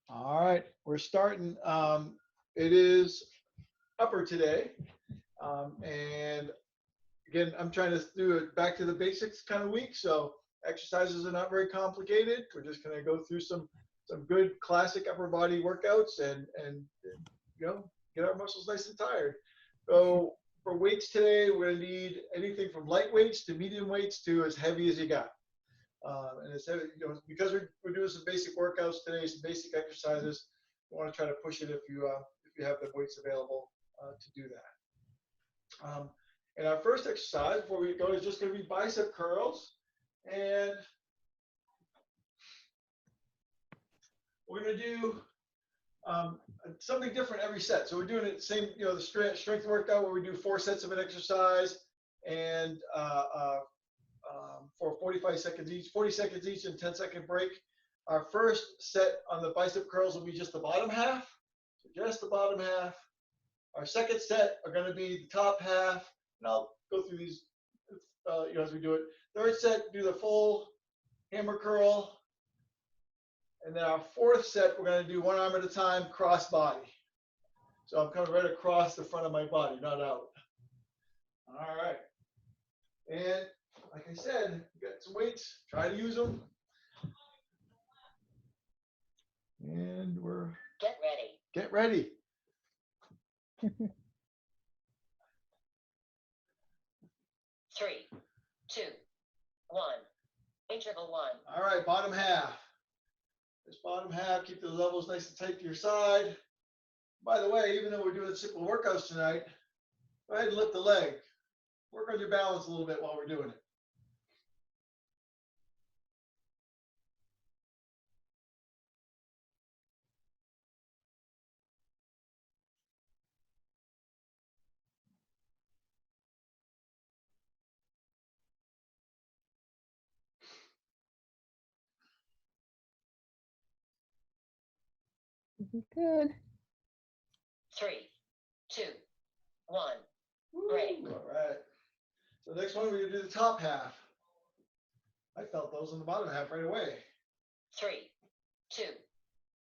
All right, we're starting. It is upper today. And again, I'm trying to do it back to the basics kind of week. So exercises are not very complicated. We're just going to go through some good classic upper body workouts and you know get our muscles nice and tired. So for weights today, we're going to need anything from light weights to medium weights to as heavy as you got. And it's because we're doing some basic workouts today, some basic exercises. We want to try to push it if you have the weights available to do that. And our first exercise before we go is just going to be bicep curls, and we're going to do something different every set. So we're doing it same, the strength workout where we do 4 sets of an exercise and for 45 seconds each, 40 seconds each, and 10-second break. Our first set on the bicep curls will be just the bottom half, so just the bottom half. Our second set are going to be the top half, and I'll go through these as we do it. Third set, do the full hammer curl, and then our fourth set, we're going to do one arm at a time, cross body. So I'm coming right across the front of my body, not out. All right. And like I said, you got some weights, try to use them. And we're Get ready. Get ready. 3, 2, 1. Interval 1. All right, bottom half. This bottom half, keep the levels nice and tight to your side. By the way, even though we're doing simple workouts tonight, go ahead and lift the leg. Work on your balance a little bit while we're doing it. Good. 3, 2, 1. Break. All right. So next one, we're going to do the top half. I felt those on the bottom half right away. 3, 2,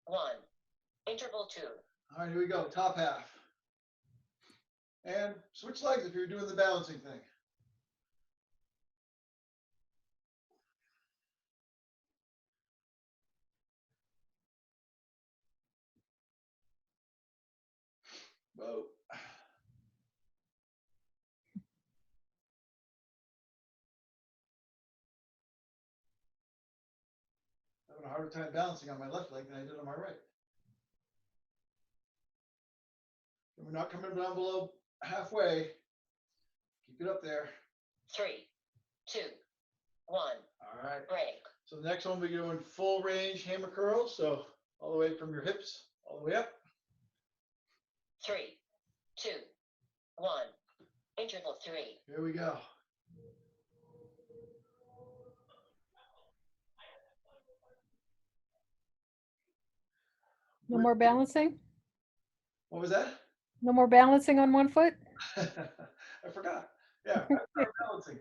1. Interval 2. All right, here we go. Top half. And switch legs if you're doing the balancing thing. Whoa. Having a harder time balancing on my left leg than I did on my right. And we're not coming down below halfway. Keep it up there. 3, 2, 1. All right. Break. So the next one, we're doing full range hammer curls. So all the way from your hips, all the way up. 3, 2, 1. Interval 3. Here we go. No more balancing? What was that? No more balancing on one foot? I forgot. Yeah, balancing.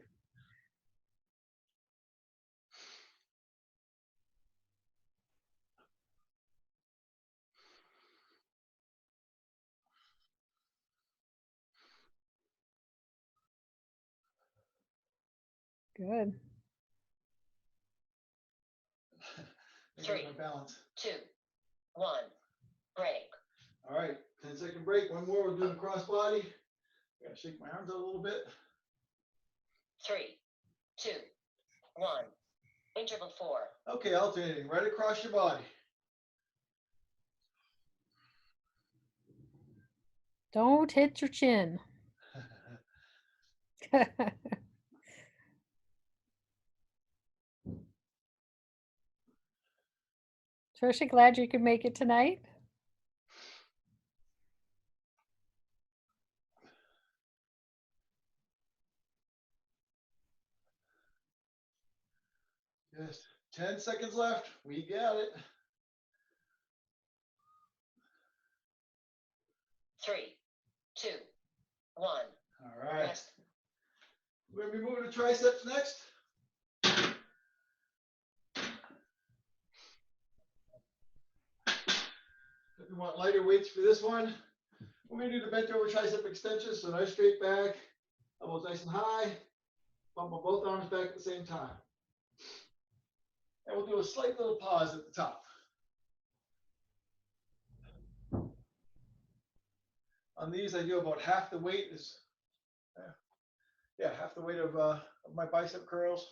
Good. 3, balance. 2, 1. Break. All right, 10-second break. One more. We're doing cross body. I gotta shake my arms out a little bit. 3, 2, 1. Interval 4. Okay, alternating right across your body. Don't hit your chin. Trisha, glad you could make it tonight. Just 10 seconds left. We got it. 3, 2, 1. All right. Rest. We're gonna be moving to triceps next. we want lighter weights for this one. We're gonna do the bent over tricep extension, so nice straight back, elbows nice and high, bump my both arms back at the same time. And we'll do a slight little pause at the top. On these, I do about half the weight is, half the weight of my bicep curls.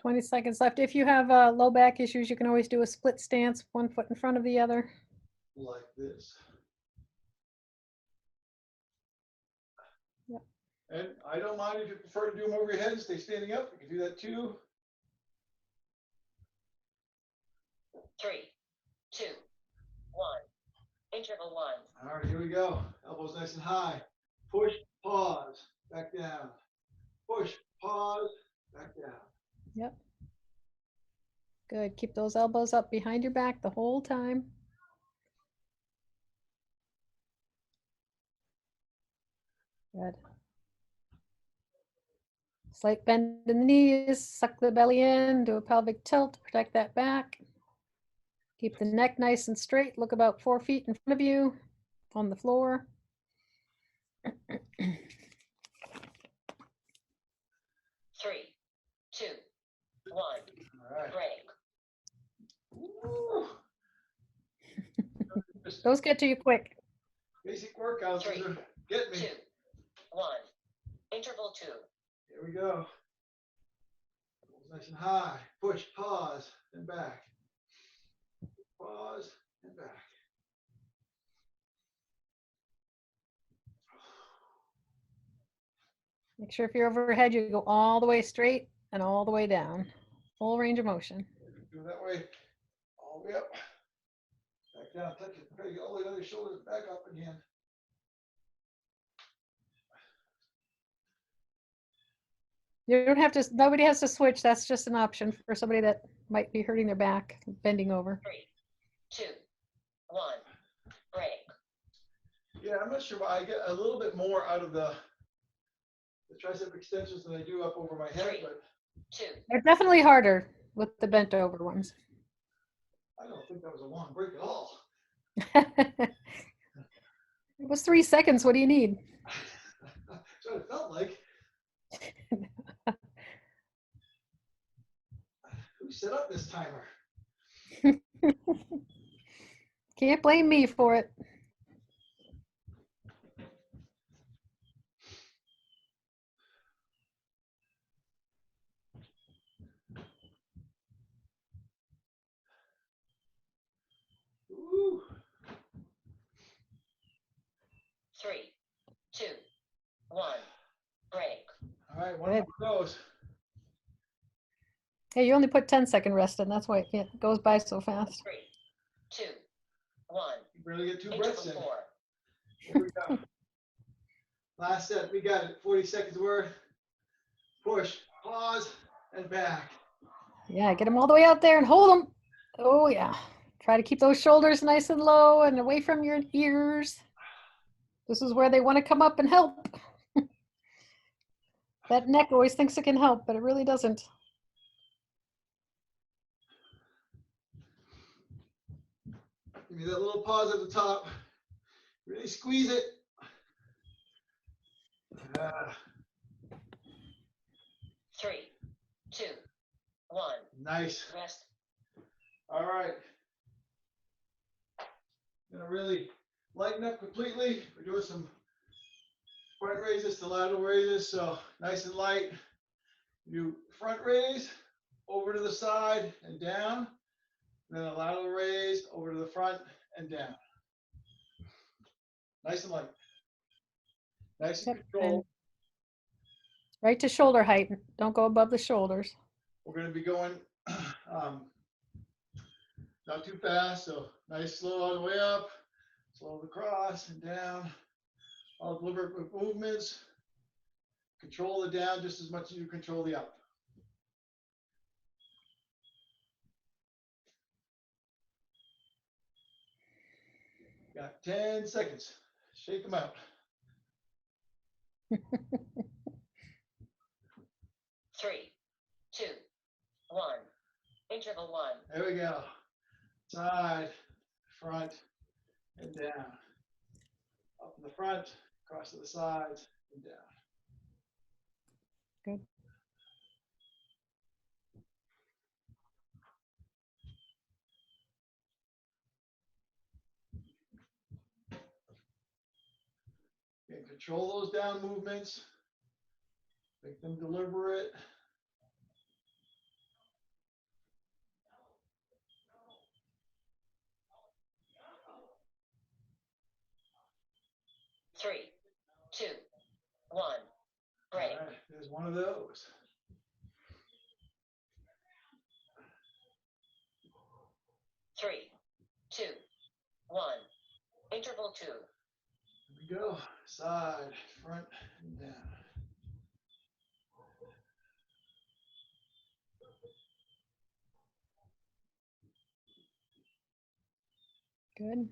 Twenty seconds left. If you have low back issues, you can always do a split stance, 1 foot in front of the other. Like this. Yep. And I don't mind if you prefer to do them over your head and stay standing up. You can do that too. 3, 2, 1. Interval 1. All right, here we go. Elbows nice and high. Push, pause, back down. Push, pause, back down. Yep. Good. Keep those elbows up behind your back the whole time. Good. Slight bend in the knees, suck the belly in, do a pelvic tilt, protect that back. Keep the neck nice and straight. Look about 4 feet in front of you on the floor. 3, 2, 1. All right. Break. Woo. Just Those get to you quick. basic workouts. Three, Get 2, me. 1. Interval 2. Here we go. Elbows nice and high. Push, pause, and back. Pause and back. Make sure if you're overhead, you go all the way straight and all the way down. Full range of motion. Do it that way. All the way up. Back down. Touch it. Try to get all the other shoulders back up again. You don't have to, nobody has to switch. That's just an option for somebody that might be hurting their back, bending over. 3, 2, 1. Break. Yeah, I'm not sure why I get a little bit more out of the tricep extensions than I do up over my head, Three. but 2, They're definitely harder with the bent over ones. I don't think that was a long break at all. It was 3 seconds. What do you need? That's what it felt like. Who set up this timer? Can't blame me for it. Ooh. 3, 2, 1. Break. All right, one Good. more goes. Hey, you only put 10-second rest in. That's why it goes by so fast. 3, 2, 1. You barely get 2 breaths Interval in. 4. Here we go. Last set, we got it. 40 seconds worth. Push, pause, and back. Yeah, get them all the way out there and hold them. Oh, yeah. Try to keep those shoulders nice and low and away from your ears. This is where they want to come up and help. That neck always thinks it can help, but it really doesn't. Give me that little pause at the top. Really squeeze it. Ah, 3, 2, 1. nice. Rest. All right. Gonna really lighten up completely. We're doing some front raises to lateral raises, so nice and light. Do front raise over to the side and down, and then a lateral raise over to the front and down. Nice and light. Nice and Yep, controlled. Right to shoulder height. Don't go above the shoulders. We're going to be going not too fast, so nice, slow all the way up, slow across and down. All deliberate movements. Control the down just as much as you control the up. Got 10 seconds. Shake them out. 3, 2, 1. Interval 1. There we go. Side, front, and down. Up in the front, across to the sides, and down. Good. And control those down movements. Make them deliberate. Three, two, one. Break. All right, there's one of those. Three, two, one. Interval 2. Here we go. Side, front, and down. Good.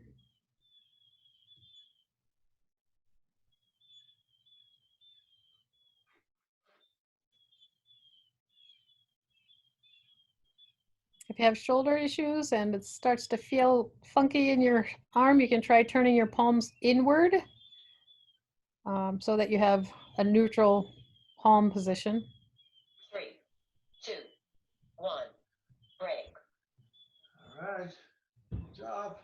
If you have shoulder issues and it starts to feel funky in your arm, you can try turning your palms inward so that you have a neutral palm position. 3, 2, 1. Break. All right. Good job.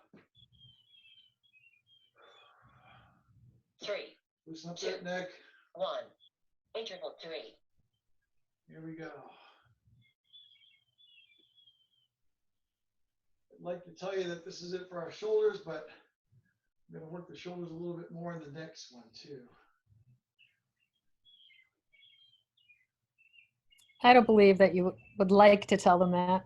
3, Loosen up that neck. 1. Interval 3. Here we go. I'd like to tell you that this is it for our shoulders, but I'm going to work the shoulders a little bit more in the next one too. I don't believe that you would like to tell them that.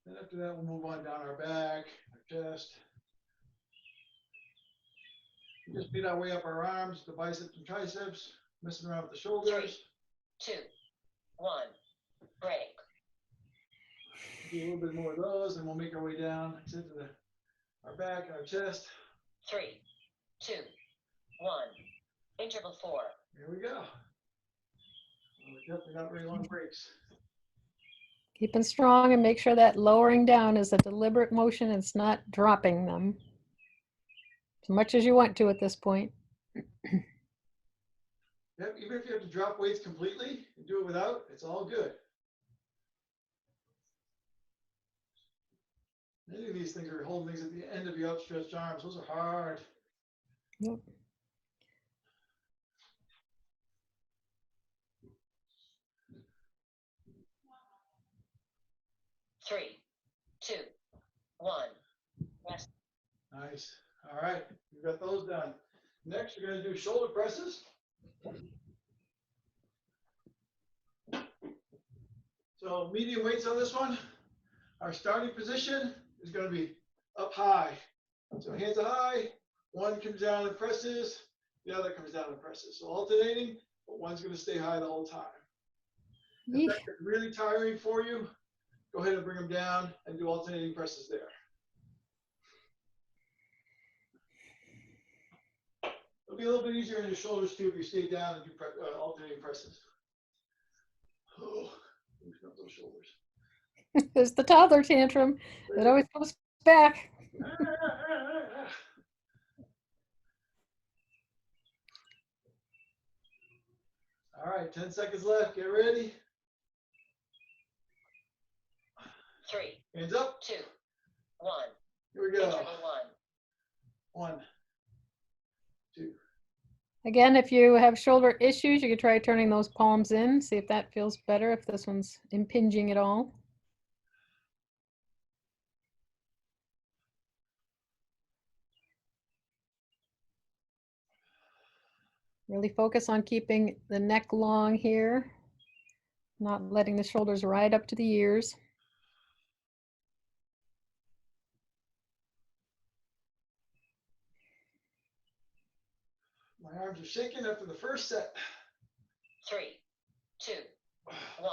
Then after that, we'll move on down our back, our chest. We just beat our way up our arms, the biceps and triceps, messing around with the shoulders. 2, 1. Break. Do a little bit more of those, and we'll make our way down to our back and our chest. 3, 2, 1. Interval 4. Here we go. Well, we're definitely not very long breaks. Keeping strong and make sure that lowering down is a deliberate motion. It's not dropping them as much as you want to at this point. Yep, even if you have to drop weights completely and do it without, it's all good. Many of these things are holding things at the end of your outstretched arms. Those are hard. Yep. Three, two, one. Rest. Nice. All right, we've got those done. Next, we're going to do shoulder presses. So medium weights on this one. Our starting position is going to be up high. So hands are high, one comes down and presses, the other comes down and presses. So alternating, but one's going to stay high the whole time. If that's really tiring for you, go ahead and bring them down and do alternating presses there. It'll be a little bit easier in your shoulders too if you stay down and do alternating presses. Oh, loosen up those shoulders. There's the toddler tantrum. It always comes back. All right, 10 seconds left. Get ready. 3, Hands up. 2, 1. Here we go. Interval 1. 1, 2. Again, if you have shoulder issues, you could try turning those palms in, see if that feels better, if this one's impinging at all. Really focus on keeping the neck long here, not letting the shoulders ride up to the ears. My arms are shaking after the first set. 3, 2, 1.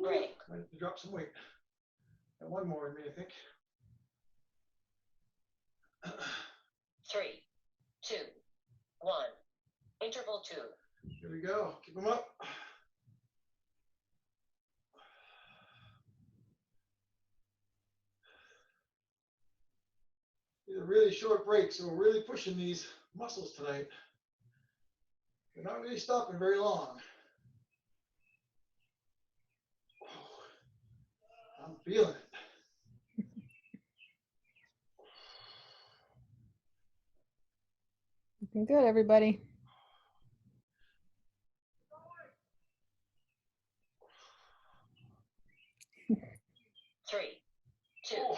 Break. I have to drop some weight. Got one more in me, I think. 3, 2, 1. Here we go. Keep them up. These are really short breaks, so we're really pushing these muscles tonight. They're not really stopping very long. I'm feeling it. Looking good, everybody. Three, two, Oh,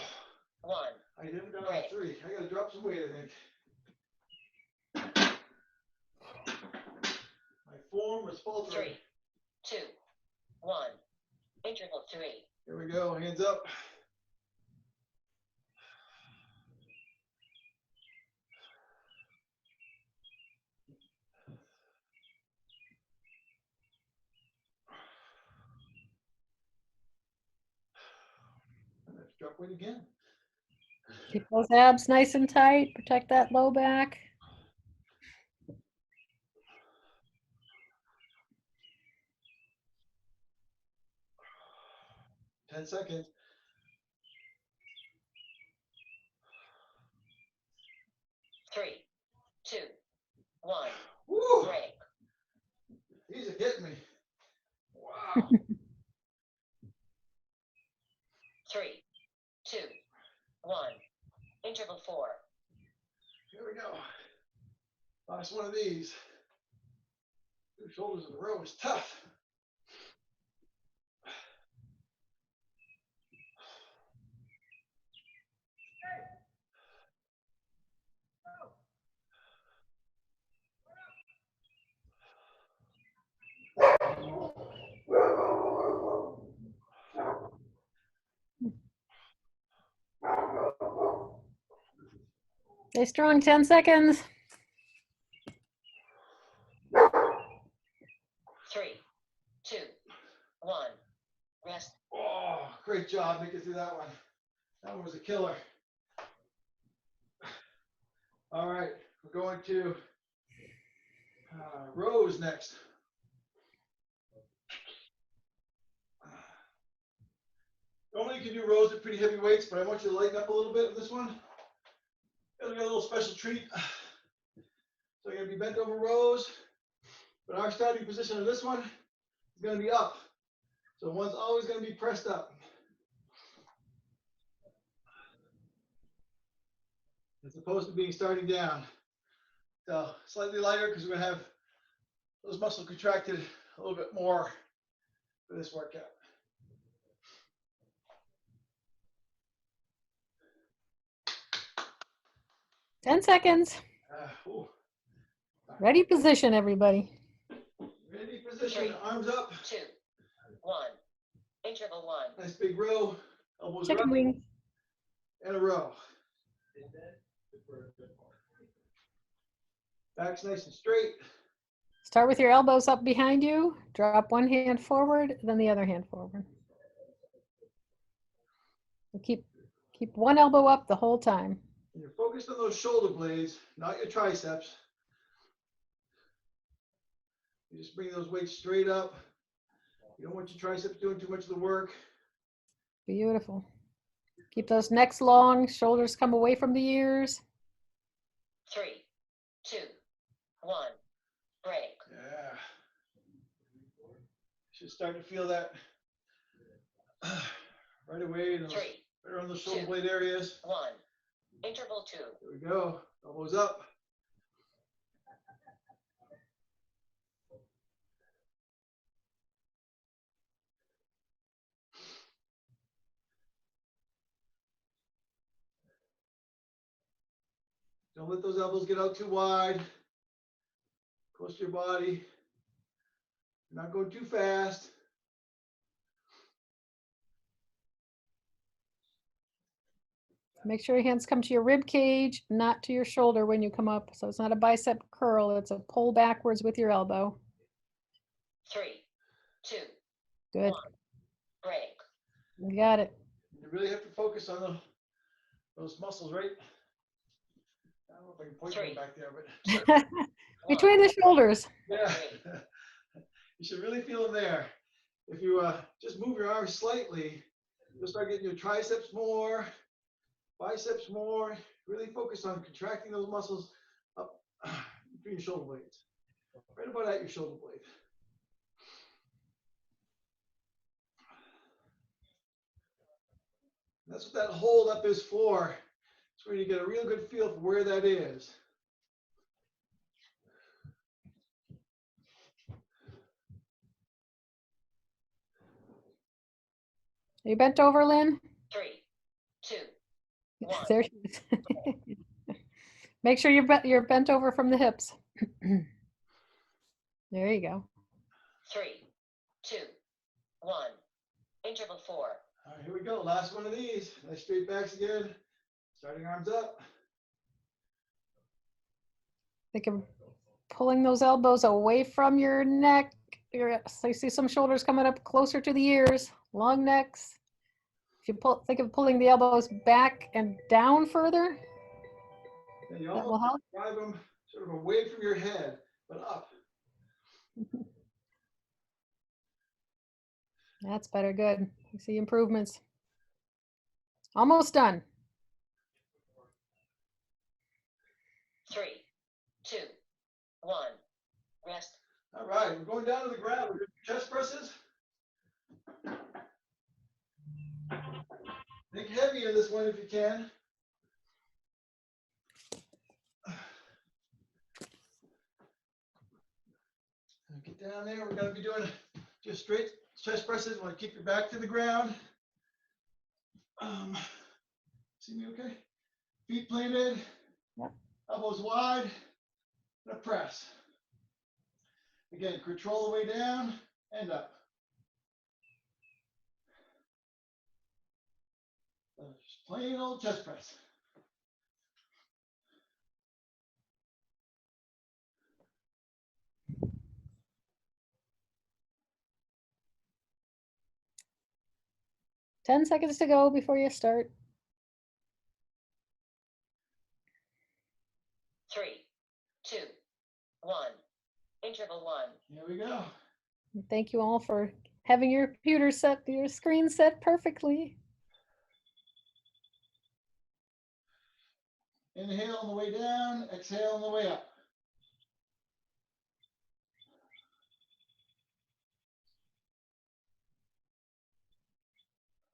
one. I haven't done Break. 3. I gotta drop some weight, I think. My form was faltering. 3, 2, 1. Interval 3. Here we go. Hands up. Let's drop weight again. Keep those abs nice and tight. Protect that low back. Ten seconds. 3, 2, 1. Woo! Break. These are getting me. Wow. 3, 2, 1. Interval 4. Here we go. Last one of these. 2 shoulders in a row is tough. Stay strong, 10 seconds. 3, 2, 1. Rest. Oh, great job making it through that one. That one was a killer. All right, we're going to rows next. Normally you can do rows at pretty heavy weights, but I want you to lighten up a little bit with this one. We got a little special treat. So you're gonna be bent over rows, but our starting position of this one is gonna be up. So one's always gonna be pressed up. As opposed to being starting down. So slightly lighter because we're gonna have those muscles contracted a little bit more for this workout. Ten seconds. Ooh. Ready position, everybody. Ready, position, arms up. 2, 1. Interval 1. Nice big row, elbows Chicken up, wings. and a row. Back's nice and straight. Start with your elbows up behind you. Drop one hand forward, then the other hand forward. So keep one elbow up the whole time. And you're focused on those shoulder blades, not your triceps. You just bring those weights straight up. You don't want your triceps doing too much of the work. Beautiful. Keep those necks long, shoulders come away from the ears. 3, 2, 1. Break. Yeah. Should start to feel that right away. In those, 3, right around the shoulder 2, blade areas. 1. Interval 2. There we go. Elbows up. Don't let those elbows get out too wide. Close to your body. Not go too fast. Make sure your hands come to your rib cage, not to your shoulder when you come up. So it's not a bicep curl, it's a pull backwards with your elbow. 3, 2, Good. 1. Break. You got it. You really have to focus on those muscles, right? I don't know if I can point them 3, back there, but 1. Between the shoulders. yeah. You should really feel them there. If you just move your arms slightly, you'll start getting your triceps more, biceps more. Really focus on contracting those muscles up between your shoulder blades. Right about at your shoulder blade. That's what that hold up is for. It's where you get a real good feel for where that is. Are you bent over, Lynn? 3, 2, 1. There she is. Make sure you're bent over from the hips. There you go. 3, 2, 1. Interval 4. All right, here we go. Last one of these. Nice straight backs again. Starting arms up. Think of pulling those elbows away from your neck. So you see some shoulders coming up closer to the ears, long necks. If you think of pulling the elbows back and down further, And you that will almost help. drive them sort of away from your head, but up. That's better. Good. You see improvements. Almost done. 3, 2, 1. Rest. All right, we're going down to the ground. We're doing chest presses. Think heavy in this one if you can. Get down there. We're going to be doing just straight chest presses. Want to keep your back to the ground. See me okay? Feet planted. Yep. Elbows wide. And a press. Again, control the way down and up. Just plain old chest press. Ten seconds to go before you start. 3, 2, 1. Interval 1. Here we go. Thank you all for having your computer set, your screen set perfectly. Inhale on the way down, exhale on the way up.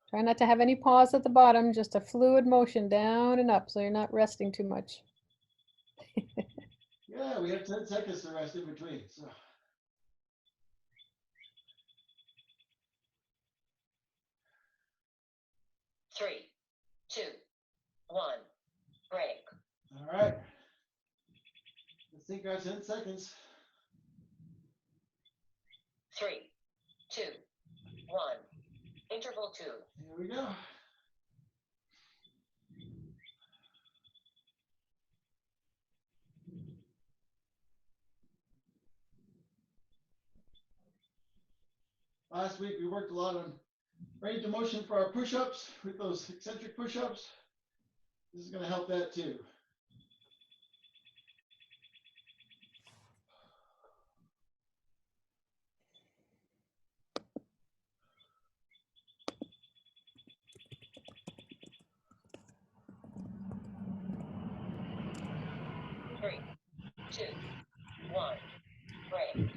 Try not to have any pause at the bottom, just a fluid motion down and up so you're not resting too much. Yeah, we have 10 seconds to rest in between. So. Three, 2, 1. Break. All right. Let's think our 10 seconds. 3, 2, 1. Interval 2. Here we go. Last week we worked a lot on range of motion for our push-ups with those eccentric push-ups. This is going to help that too. Three, 2, 1. Break.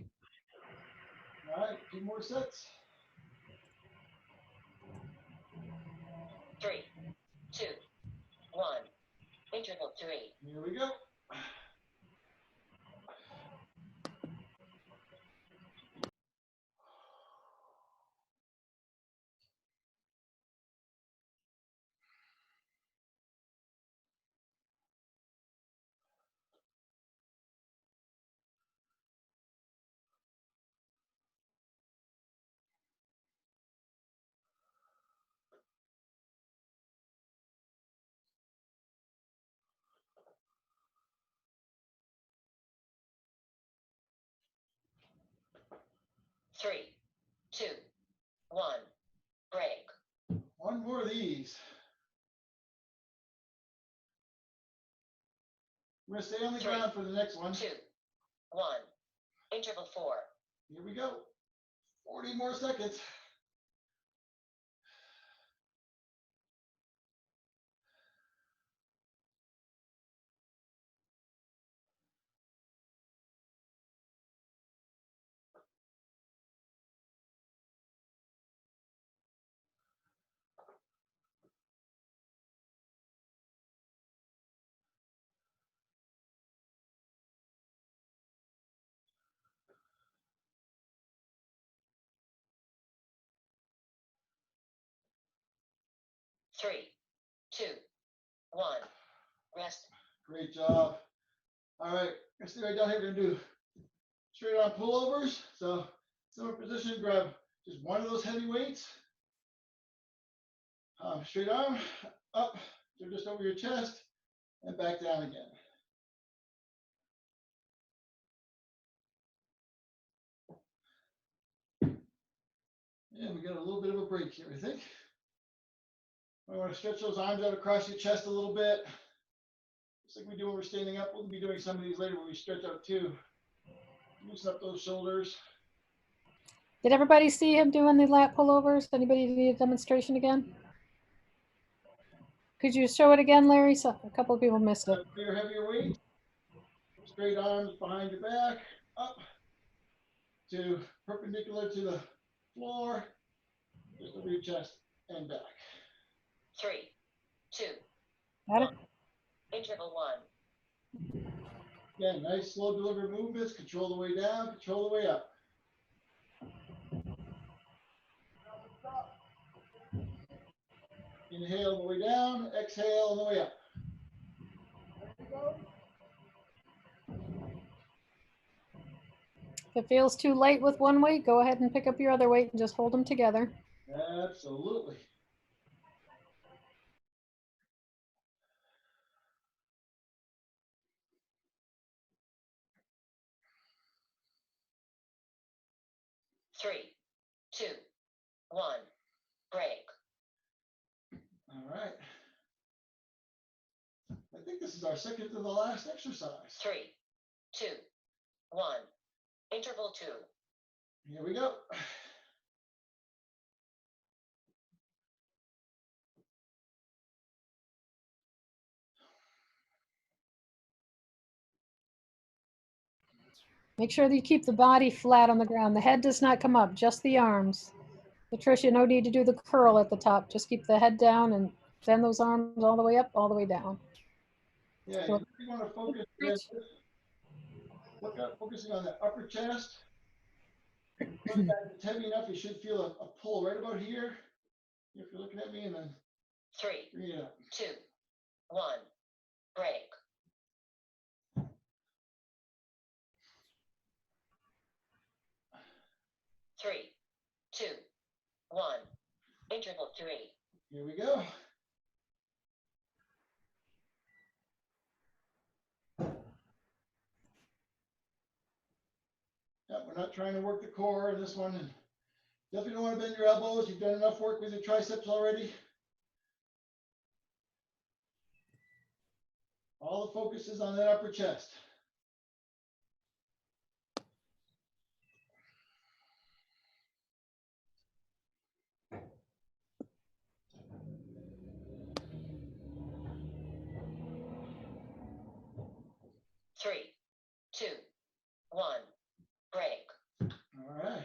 All right, 2 more sets. 3, 2, 1. Interval 3. Here we go. Three, 2, 1. Break. 1 more of these. We're going to stay on the ground for the next one. 2, 1. Interval 4. Here we go. 40 more seconds. Three, two, one. Rest. Great job. All right, let's see right down here. We're gonna do straight arm pullovers. So similar position, grab just one of those heavy weights. Straight arm up, so just over your chest, and back down again. And we got a little bit of a break here, I think. I want to stretch those arms out across your chest a little bit. Just like we do when we're standing up. We'll be doing some of these later when we stretch out too. Loosen up those shoulders. Did everybody see him doing the lat pullovers? Anybody need a demonstration again? Could you show it again, Larry? So a couple of people missed it. Your heavier weight. Straight arms behind your back, up to perpendicular to the floor, just over your chest and back. Three, two. Got it? Interval 1. Again, nice slow delivered movements. Control the way down, control the way up. Inhale on the way down, exhale on the way up. If it feels too light with one weight, go ahead and pick up your other weight and just hold them together. Absolutely. Three, two, one. Break. All right. I think this is our second to the last exercise. Three, two, one. Interval 2. Here we go. Make sure that you keep the body flat on the ground. The head does not come up, just the arms. Patricia, no need to do the curl at the top. Just keep the head down and send those arms all the way up, all the way down. Yeah, So, you want to focus. Focusing on the upper chest. If it's heavy enough, you should feel a pull right about here. If you're looking at me, and then 3, bring it up. 2, 1. Break. Three, two, one. Interval 3. Here we go. Yep, we're not trying to work the core in this one. And definitely don't want to bend your elbows. You've done enough work with your triceps already. All the focus is on that upper chest. Three, two, one. Break. All right.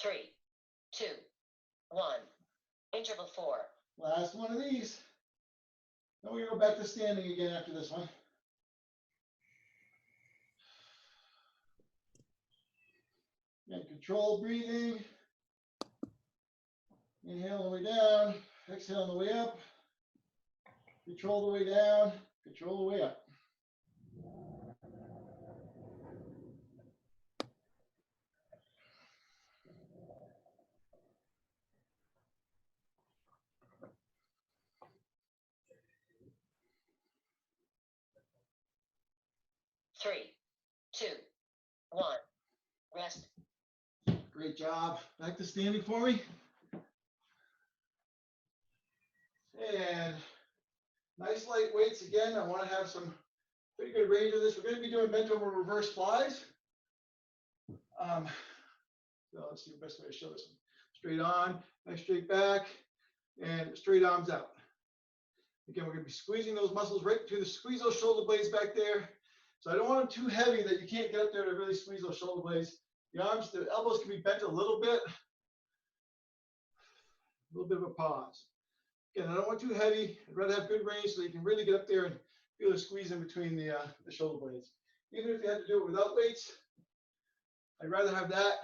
Three, two, one. Interval 4. Last one of these. Then we go back to standing again after this one. And control breathing. Inhale on the way down. Exhale on the way up. Control the way down. Control the way up. Three, two, one. Rest. Great job. Back to standing for me. And nice light weights again. I want to have some pretty good range of this. We're going to be doing bent over reverse flies. So let's see the best way to show this one. Straight on, nice straight back, and straight arms out. Again, we're going to be squeezing those muscles right to squeeze those shoulder blades back there. So I don't want them too heavy that you can't get up there to really squeeze those shoulder blades. The arms, the elbows can be bent a little bit of a pause. Again, I don't want too heavy. I'd rather have good range so you can really get up there and feel the squeeze in between the shoulder blades. Even if you had to do it without weights, I'd rather have that.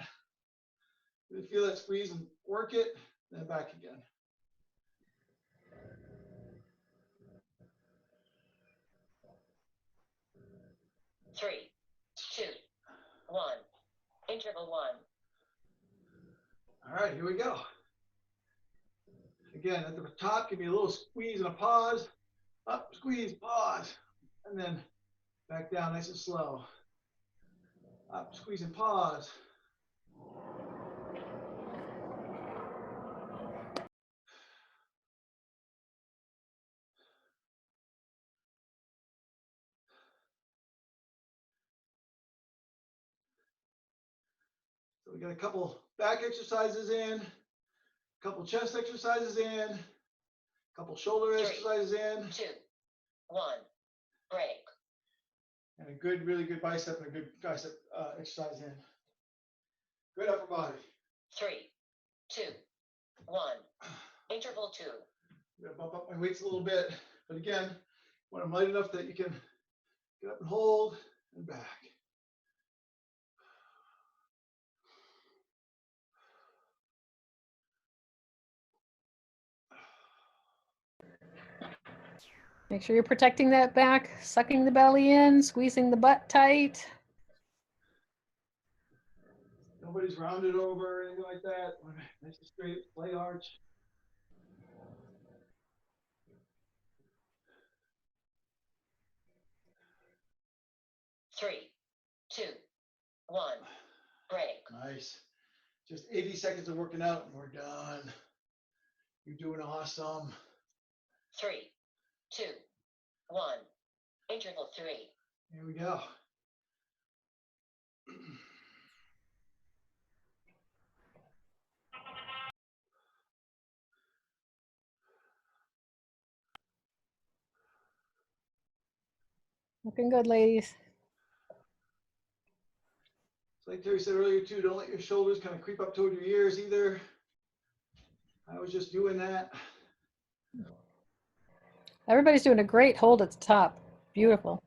Really feel that squeeze and work it, then back again. Three, two, one. Interval 1. All right, here we go. Again, at the top, give me a little squeeze and a pause. Up, squeeze, pause. And then back down nice and slow. Up, squeeze and pause. So we got a couple back exercises in, a couple chest exercises in, a couple shoulder exercises in. 2, 1. Break. And a good, really good bicep and a good tricep exercise in. Good upper body. 3, 2, 1. Interval 2. I'm gonna bump up my weights a little bit, but again, when I'm light enough that you can get up and hold and back. Make sure you're protecting that back, sucking the belly in, squeezing the butt tight. Nobody's rounded over or anything like that. Nice and straight, flat arch. Three, 2, 1. Break. Nice. Just 80 seconds of working out and we're done. You're doing awesome. 3, 2, 1. Interval 3. Here we go. Looking good, ladies. Like Terry said earlier too, don't let your shoulders kind of creep up toward your ears either. I was just doing that. Everybody's doing a great hold at the top. Beautiful.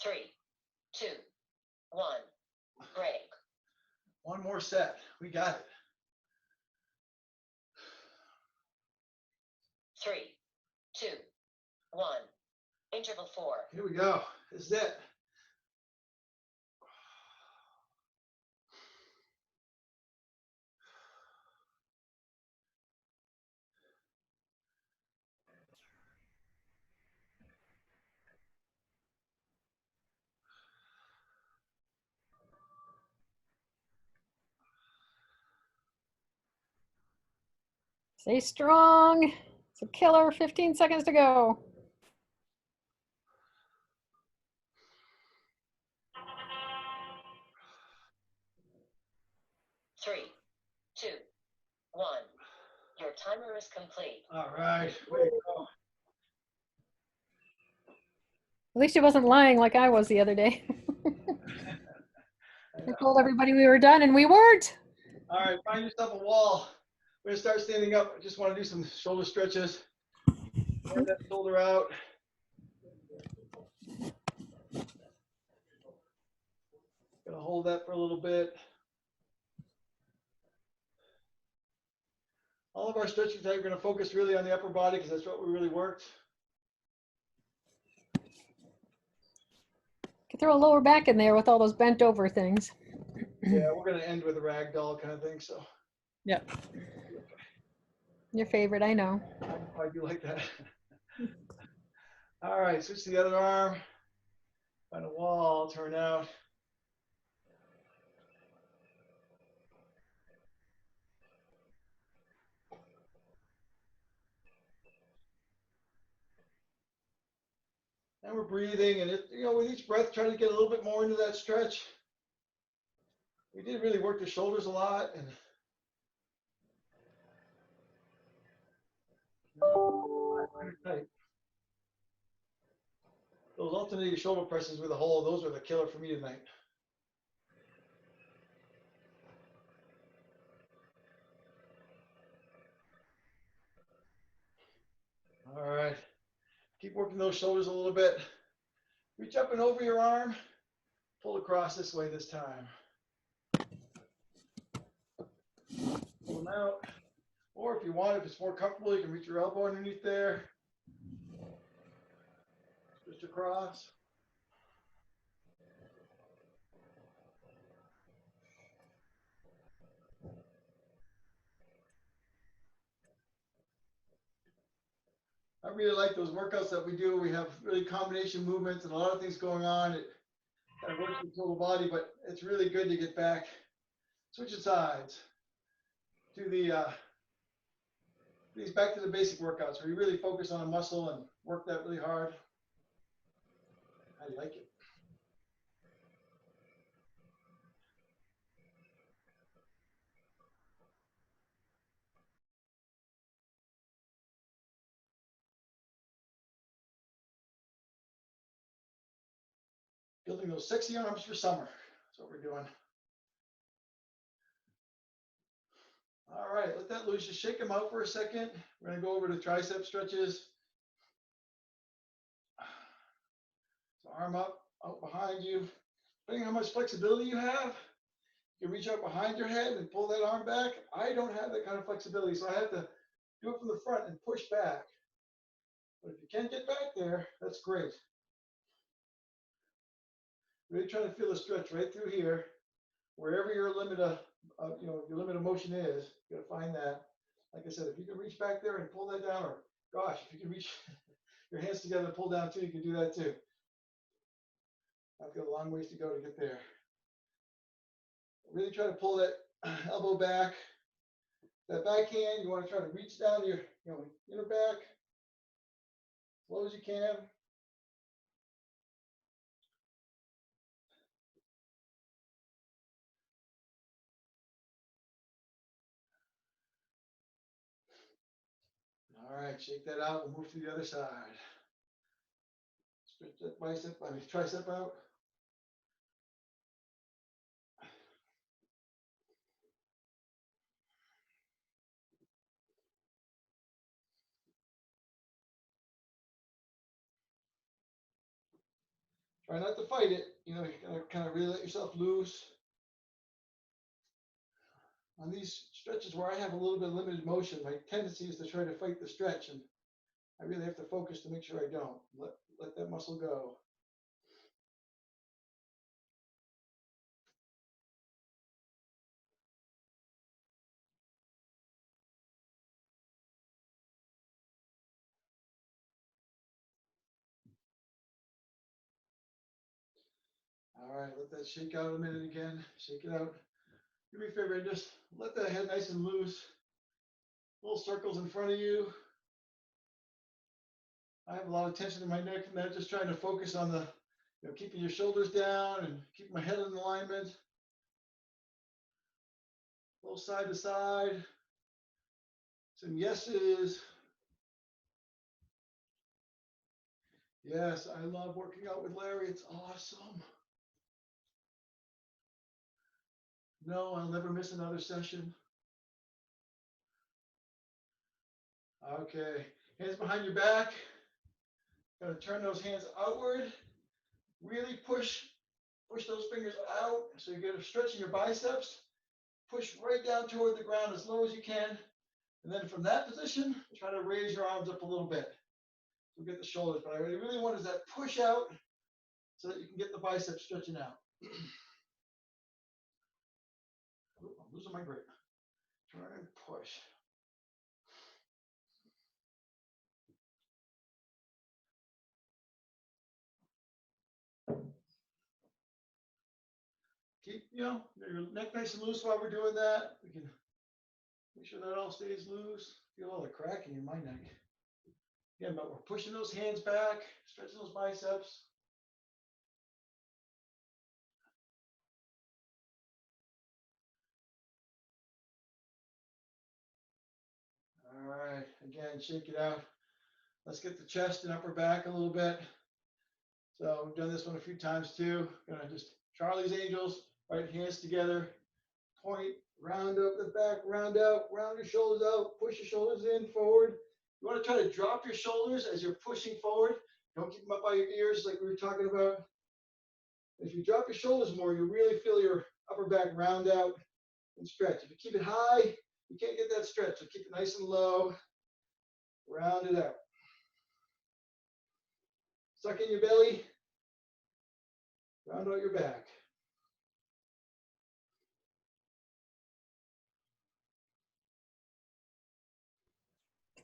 Three, 2, 1. Break. One more set. We got it. 3, 2, 1. Interval 4. Here we go. This is it. Stay strong. It's a killer. 15 seconds to go. Three, 2, 1. Your timer is complete. All right. Way to go. At least you wasn't lying like I was the other day. I told everybody we were done and we weren't. All right, find yourself a wall. We're gonna start standing up. I just want to do some shoulder stretches. Turn that shoulder out. Gonna hold that for a little bit. All of our stretching today, we're gonna focus really on the upper body because that's what we really worked. Could throw a lower back in there with all those bent over things. Yeah, we're gonna end with a rag doll kind of thing. So. Yep. Your favorite, I know. I do like that. All right, switch to the other arm. Find a wall, turn out. And we're breathing, and with each breath, trying to get a little bit more into that stretch. We did really work the shoulders a lot, and tight. Those alternating shoulder presses with a hole, those were the killer for me tonight. All right. Keep working those shoulders a little bit. Reach up and over your arm. Pull across this way this time. Pull them out. Or if you want, if it's more comfortable, you can reach your elbow underneath there. Just across. I really like those workouts that we do. We have really combination movements and a lot of things going on. It kind of works the total body, but it's really good to get back, switching sides to these back to the basic workouts where you really focus on a muscle and work that really hard. I like it. Building those sexy arms for summer. That's what we're doing. All right, let that loose. Just shake them out for a second. We're going to go over to tricep stretches. So arm up, out behind you. Depending on how much flexibility you have, you can reach out behind your head and pull that arm back. I don't have that kind of flexibility, so I have to do it from the front and push back. But if you can get back there, that's great. Really trying to feel the stretch right through here. Wherever your limit of your limit of motion is, you gotta find that. Like I said, if you can reach back there and pull that down, or gosh, if you can reach your hands together and pull down too, you can do that too. I've got a long ways to go to get there. Really try to pull that elbow back. That backhand, you want to try to reach down to your inner back as low as you can. All right, shake that out. We'll move to the other side. Stretch that tricep out. Try not to fight it. You gotta kind of really let yourself loose. On these stretches where I have a little bit of limited motion, my tendency is to try to fight the stretch, and I really have to focus to make sure I don't. Let that muscle go. All right, let that shake out a minute again. Shake it out. Do me a favor and just let that head nice and loose. Little circles in front of you. I have a lot of tension in my neck from that, just trying to focus on the, keeping your shoulders down and keeping my head in alignment. A little side to side. Some yeses. Yes, I love working out with Larry. It's awesome. No, I'll never miss another session. Okay, hands behind your back. Gonna turn those hands outward. Really push those fingers out so you get a stretch in your biceps. Push right down toward the ground as low as you can. And then from that position, try to raise your arms up a little bit. So get the shoulders, but I really want is that push out so that you can get the biceps stretching out. Ooh, I'm losing my grip. Try and push. Keep, your neck nice and loose while we're doing that. We can make sure that all stays loose. Feel all the cracking in my neck. Again, but we're pushing those hands back, stretching those biceps. All right, again, shake it out. Let's get the chest and upper back a little bit. So we've done this one a few times too. Gonna just Charlie's Angels, right hands together, point, round up the back, round out, round your shoulders out, push your shoulders in, forward. You wanna try to drop your shoulders as you're pushing forward. Don't keep them up by your ears like we were talking about. If you drop your shoulders more, you really feel your upper back round out and stretch. If you keep it high, you can't get that stretch. So keep it nice and low, round it out. Suck in your belly, round out your back.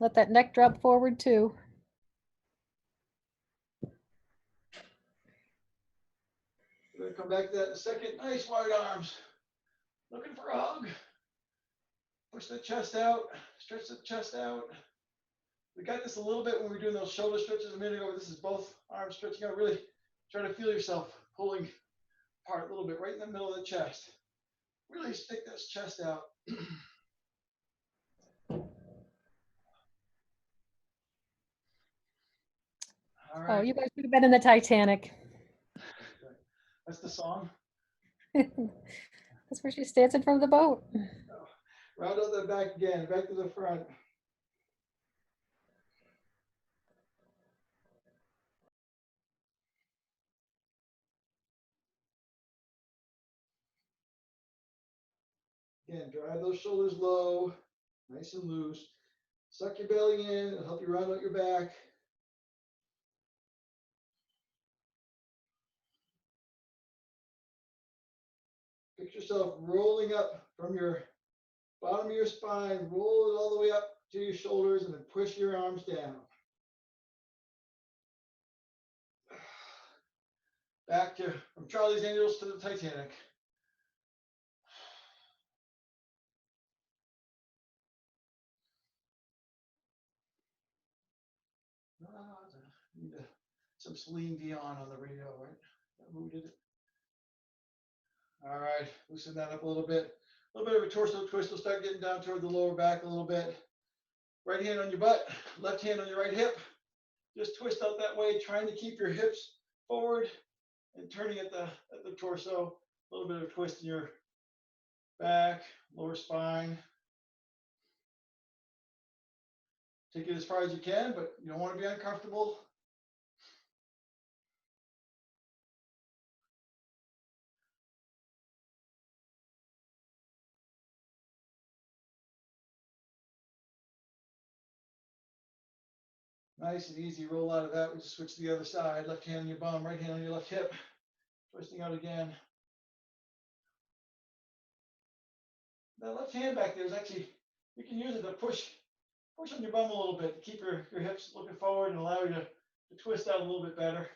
Let that neck drop forward too. We're gonna come back to that in a second. Nice wide arms. Looking for a hug. Push the chest out, stretch the chest out. We got this a little bit when we were doing those shoulder stretches a minute ago. This is both arms stretching out. Really try to feel yourself pulling apart a little bit, right in the middle of the chest. Really stick this chest out. All right. Oh, you guys should have been in the Titanic. That's the song. That's where she stands in front of the boat. Round out the back again, back to the front. Again, drive those shoulders low, nice and loose. Suck your belly in, it'll help you round out your back. Picture yourself rolling up from your bottom of your spine, roll it all the way up to your shoulders, and then push your arms down. Back to from Charlie's Angels to the Titanic. Need some Celine Dion on the radio, right? Who did it? All right, loosen that up a little bit. A little bit of a torso twist. We'll start getting down toward the lower back a little bit. Right hand on your butt, left hand on your right hip. Just twist out that way, trying to keep your hips forward and turning at the torso. A little bit of a twist in your back, lower spine. Take it as far as you can, but you don't want to be uncomfortable. Nice and easy roll out of that. We just switch to the other side. Left hand on your bum, right hand on your left hip. Twisting out again. That left hand back there is actually, you can use it to push on your bum a little bit to keep your hips looking forward and allow you to twist out a little bit better.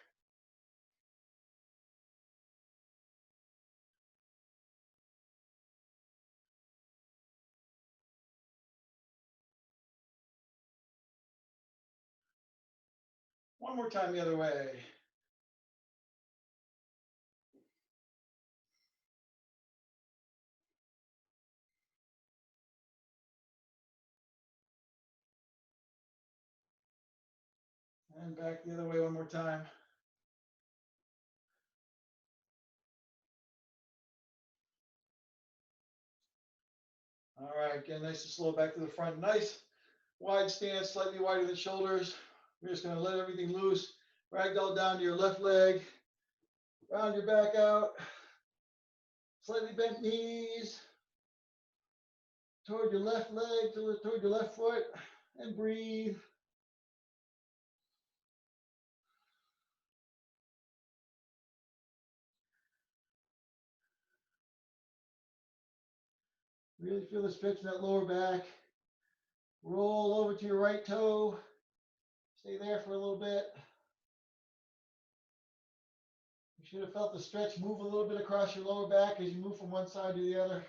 One more time the other way. And back the other way one more time. All right, again, nice and slow back to the front. Nice wide stance, slightly wider than shoulders. We're just gonna let everything loose. Ragdoll down to your left leg. Round your back out. Slightly bent knees. Toward your left leg, toward your left foot, and breathe. Really feel the stretch in that lower back. Roll over to your right toe. Stay there for a little bit. You should have felt the stretch move a little bit across your lower back as you move from one side to the other.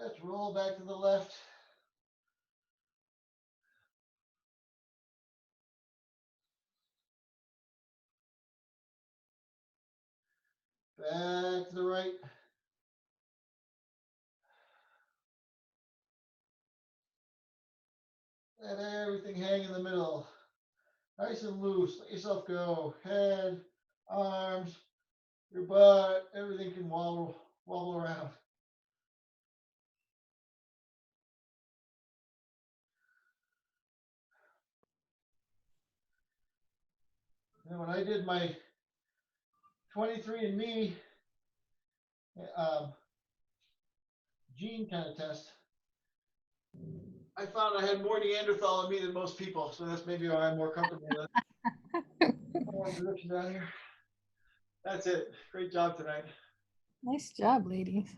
Let's roll back to the left. Back to the right. Let everything hang in the middle. Nice and loose. Let yourself go. Head, arms, your butt, everything can wobble around. And when I did my 23andMe gene kind of test, I found I had more Neanderthal in me than most people, so that's maybe why I'm more comfortable with it. More direction down here. That's it. Great job tonight. Nice job, ladies.